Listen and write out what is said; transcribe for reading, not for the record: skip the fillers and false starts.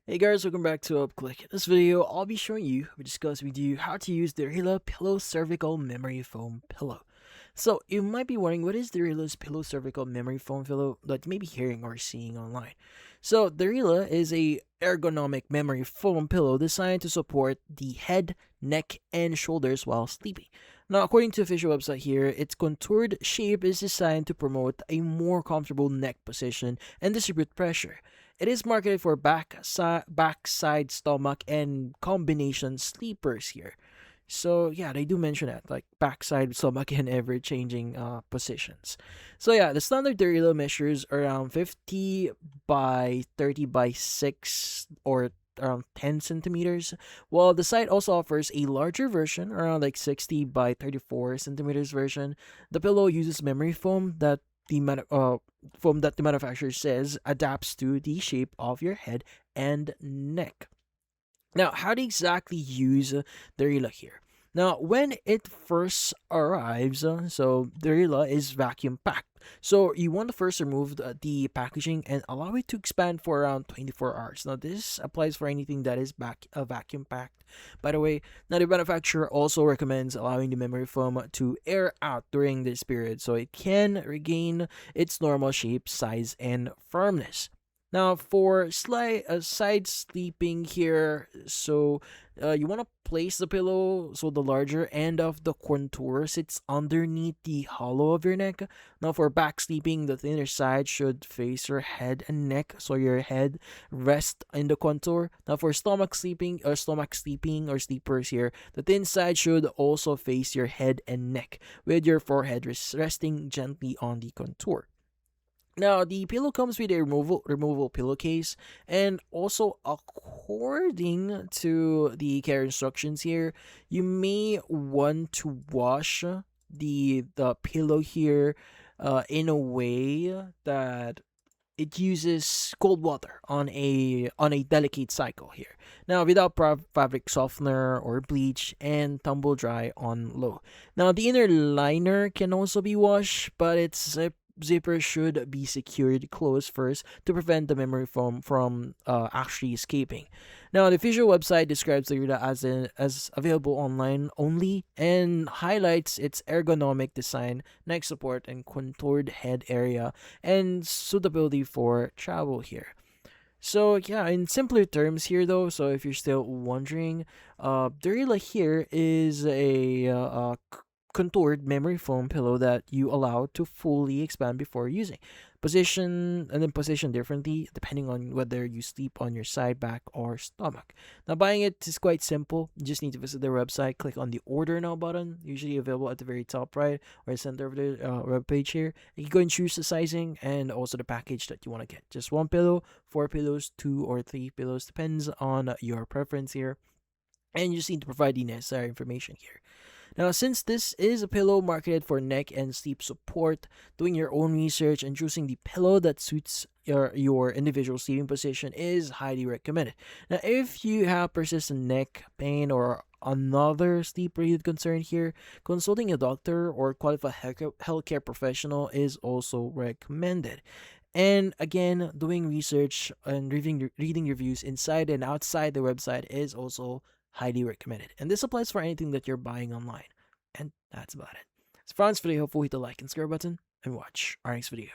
Hey guys, welcome back to UpClick. In this video, I'll be showing you, we discuss with you how to use the Derila Pillow Cervical Memory Foam Pillow. So, you might be wondering, what is Derila's Pillow Cervical Memory Foam Pillow that you may be hearing or seeing online? So, Derila is a ergonomic memory foam pillow designed to support the head, neck, and shoulders while sleeping. Now, according to the official website here, its contoured shape is designed to promote a more comfortable neck position and distribute pressure. It is marketed for backside stomach and combination sleepers here. So yeah, they do mention that, like backside stomach and ever changing positions. So yeah, the standard Derilo measures around 50 by 30 by 6 or around 10 centimeters, while the site also offers a larger version, around like 60 by 34 centimeters version. The pillow uses memory foam that the manufacturer says adapts to the shape of your head and neck. Now, how to exactly use the Rila here? Now, when it first arrives, so the Rila is vacuum packed. So you want to first remove the packaging and allow it to expand for around 24 hours. Now, this applies for anything that is vacuum packed. By the way, now the manufacturer also recommends allowing the memory foam to air out during this period so it can regain its normal shape, size, and firmness. Now, for side sleeping here, so you want to place the pillow so the larger end of the contour sits underneath the hollow of your neck. Now, for back sleeping, the thinner side should face your head and neck, so your head rests in the contour. Now, for stomach sleeping or sleepers here, the thin side should also face your head and neck, with your forehead resting gently on the contour. Now, the pillow comes with a removable pillowcase, and also according to the care instructions here, you may want to wash the pillow here in a way that it uses cold water on a delicate cycle here. Now, without fabric softener or bleach, and tumble dry on low. Now, the inner liner can also be washed, but its zipper should be secured closed first to prevent the memory foam from actually escaping. Now, the official website describes the Rita as available online only and highlights its ergonomic design, neck support, and contoured head area, and suitability for travel here. So yeah, in simpler terms here though, so if you're still wondering, Derila here is a contoured memory foam pillow that you allow to fully expand before using. Position differently depending on whether you sleep on your side, back, or stomach. Now, buying it is quite simple. You just need to visit their website, click on the order now button, usually available at the very top right or center of the web page here. You can go and choose the sizing and also the package that you want to get. Just one pillow, four pillows, two or three pillows, depends on your preference here. And you just need to provide the necessary information here. Now, since this is a pillow marketed for neck and sleep support, doing your own research and choosing the pillow that suits your individual sleeping position is highly recommended. Now, if you have persistent neck pain or another sleep-related concern here, consulting a doctor or qualified healthcare professional is also recommended. And again, doing research and reading reviews inside and outside the website is also highly recommended. And this applies for anything that you're buying online. And that's about it. So, Franz, video, hopefully hit the like and subscribe button and watch our next video.